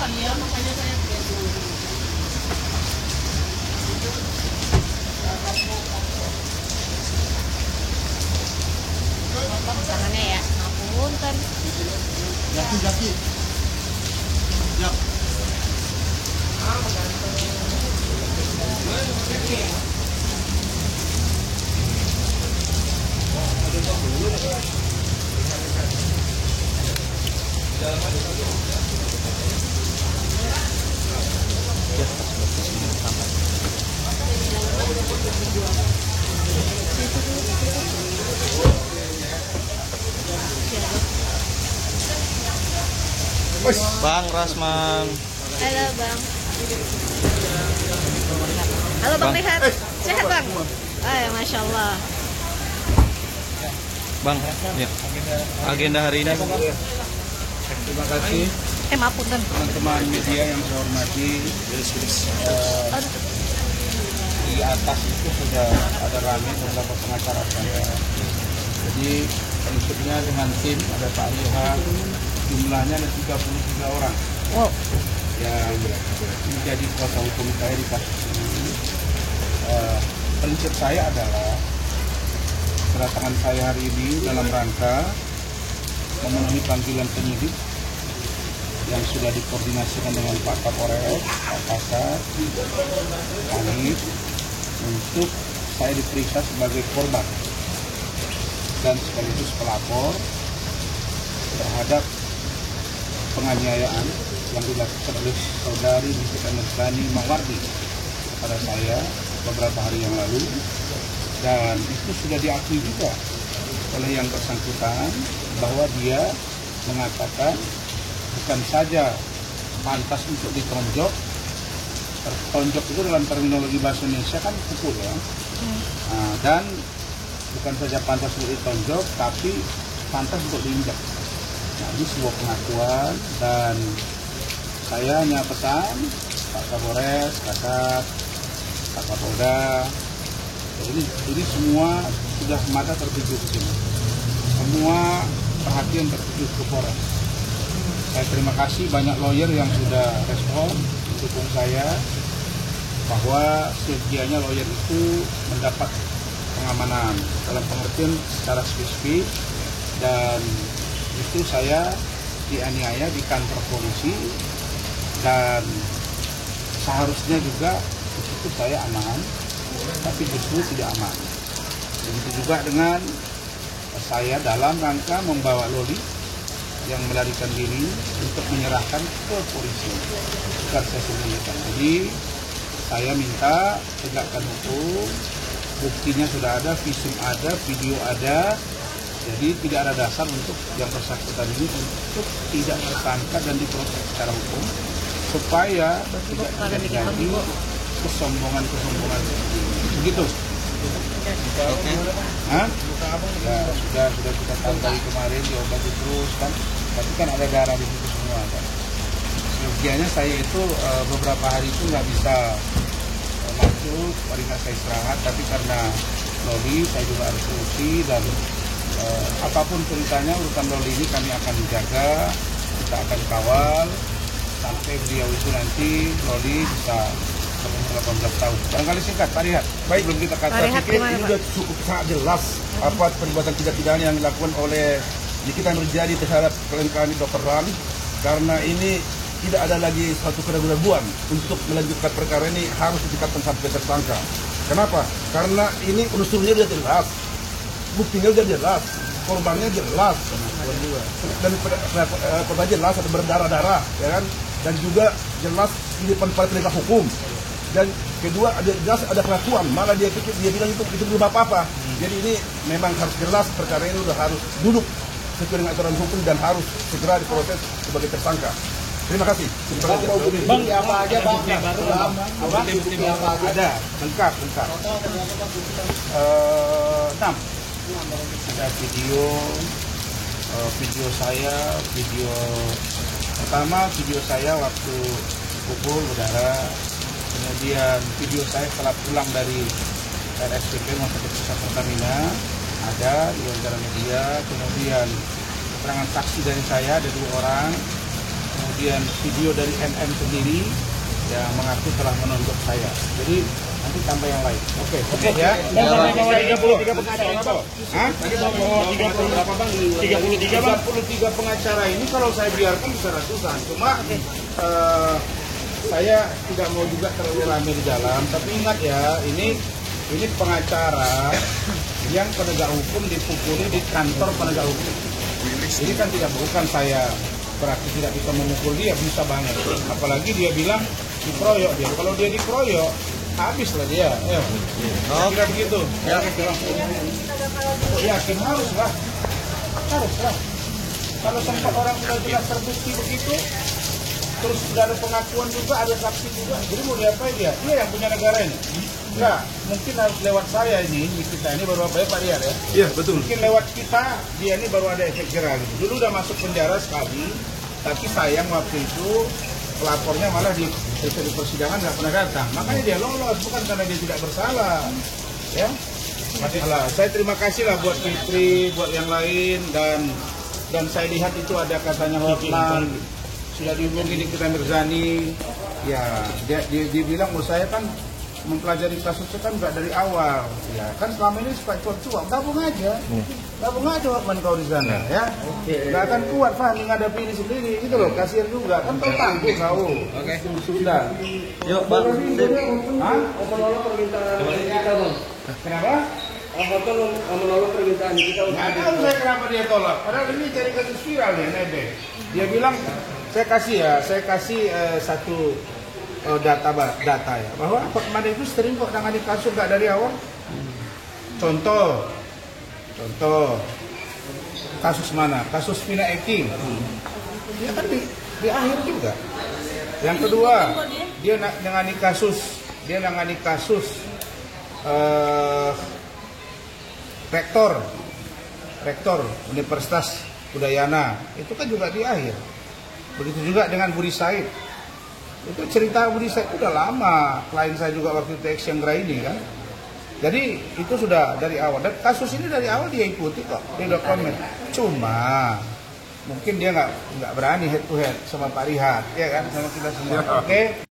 Iya, makanya saya pesanannya ya, ngapunten. Jaki. Ya. Bang Rasman. Halo Bang. Halo Bang Lihat. Sehat Bang? Masya Allah. Bang, ya. Agenda hari ini. Terima kasih Ngapunten. teman-teman media yang saya hormati. Di atas itu sudah ada rame beberapa pengacara saya. Jadi prinsipnya dengan tim ada Pak Lihat, jumlahnya ada 33 orang Wow. yang menjadi kuasa hukum saya di kasus ini. Prinsip saya adalah kedatangan saya hari ini dalam rangka memenuhi panggilan penyidik yang sudah dikoordinasikan dengan Pak Kapolres, Pak Kasat, Kanit, untuk saya diperiksa sebagai korban dan sekaligus pelapor terhadap penganiayaan yang dilakukan oleh saudari Nikita Nursani Mawardi kepada saya beberapa hari yang lalu, dan itu sudah diakui juga oleh yang bersangkutan bahwa dia mengatakan bukan saja pantas untuk ditonjok. Tonjok itu dalam terminologi bahasa Indonesia kan pukul ya. Nah, dan bukan saja pantas untuk ditonjok, tapi pantas untuk diinjak. Nah, ini sebuah pengakuan, dan saya hanya pesan Pak Kapolres, Kasat, Pak Kapolda, ini semua sudah mata tertuju ke sini. Semua perhatian tertuju ke Polres. Saya terima kasih banyak lawyer yang sudah respon mendukung saya, bahwa sedianya lawyer itu mendapat pengamanan dalam pengertian secara spesifik, dan itu saya dianiaya di kantor polisi, dan seharusnya juga di situ saya aman, tapi justru tidak aman. Begitu juga dengan saya dalam rangka membawa Loli yang melarikan diri untuk menyerahkan ke polisi. Bukan saya sembunyikan. Jadi saya minta tegakkan hukum, buktinya sudah ada, visum ada, video ada. Jadi tidak ada dasar untuk yang bersangkutan ini untuk tidak tersangka dan diproses secara hukum, supaya tidak terjadi kesombongan begitu. Oke. Hah? Ya, sudah kita tahu dari kemarin diobati terus kan, tapi kan ada darah di situ semua kan. Seyogianya saya itu beberapa hari itu nggak bisa masuk, paling nggak saya istirahat, tapi karena Loli saya juga harus urusi, dan apapun ceritanya urusan Loli ini kami akan jaga, kita akan kawal sampai beliau itu nanti Loli bisa 18 tahun. Barangkali singkat, Pak Rihat. Baik, belum kita katakan. Ini sudah cukup sangat jelas apa perbuatan tidak pidana yang dilakukan oleh Nikita Nurjadi terhadap klien kami Dr. Ran, karena ini tidak ada lagi suatu keraguan untuk melanjutkan perkara ini, harus ditingkatkan sampai tersangka. Kenapa? Karena ini unsurnya sudah jelas, buktinya sudah jelas, korbannya jelas, dan korban jelas ada berdarah-darah, ya kan? Dan juga jelas di depan para penegak hukum. Dan kedua ada jelas ada kelakuan, malah dia bilang itu belum apa-apa. Jadi ini memang harus jelas, perkara ini sudah harus duduk sesuai dengan aturan hukum dan harus segera diproses sebagai tersangka. Terima kasih. Bang, apa aja Bang? Bukti apa aja? Ada, lengkap. 6. Ada video saya, video pertama video saya waktu pukul udara, kemudian video saya setelah pulang dari RSPP Rumah Sakit Pusat Pertamina ada di wawancara media, kemudian keterangan saksi dari saya ada 2 orang, kemudian video dari MM sendiri yang mengaku telah menonjok saya. Jadi nanti tambah yang lain. Oke ya. Bang, bawa 33 pengacara Bang. Hah? Tadi Bang bawa 30 berapa Bang? 33 Bang. 33 pengacara ini kalau saya biarkan bisa ratusan. Cuma saya tidak mau juga terlalu ramai di dalam. Tapi ingat ya, ini pengacara yang penegak hukum dipukuli di kantor penegak hukum. Ini kan bukan saya berarti tidak bisa memukul dia, bisa banget. Apalagi dia bilang dikeroyok dia. Kalau dia dikeroyok, habislah dia. Kira begitu. Ya. Yakin haruslah. Kalau tempat orang sudah jelas terbukti begitu, terus sudah ada pengakuan juga, ada saksi juga. Jadi mau diapain dia? Dia yang punya negara ini. Enggak, mungkin harus lewat saya ini, kita ini baru apa ya Pak Rian ya? Iya, betul. Mungkin lewat kita, dia ini baru ada efek jerah gitu. Dulu udah masuk penjara sekali, tapi sayang waktu itu pelapornya malah di persidangan nggak pernah datang. Makanya dia lolos, bukan karena dia tidak bersalah. Ya, masalah. Saya terima kasih lah buat Fitri, buat yang lain, dan saya lihat itu ada katanya hotline. Sudah dihubungi di kita Mirzani, ya dia bilang, saya kan mempelajari kasusnya kan nggak dari awal, ya kan selama ini suka cuap-cuap, gabung aja Hotman kau di sana, ya, nggak akan kuat Fahmi menghadapi ini sendiri, itu loh, kasihan juga, kan kau tangguh kau. Oke, sudah. Yuk Bang. Hah? Menolak permintaan kita Bang. Kenapa? Hotel menolak permintaan kita. Nggak tahu saya kenapa dia tolak, padahal ini cari kasus viral ya, nebeng. Dia bilang, saya kasih satu data ya, bahwa Hotman itu sering kok nangani kasus nggak dari awal. Contoh kasus mana? Kasus Vina Eki, dia kan di akhir juga. Yang kedua, dia nangani kasus rektor Universitas Udayana, itu kan juga di akhir. Begitu juga dengan Budi Said. Itu cerita Budi Said udah lama, klien saya juga waktu itu Exyanggra ini kan. Jadi itu sudah dari awal, dan kasus ini dari awal dia ikuti kok, dia udah komen. Cuma mungkin dia nggak berani head to head sama Pak Rihat, ya kan, sama kita semua. Oke.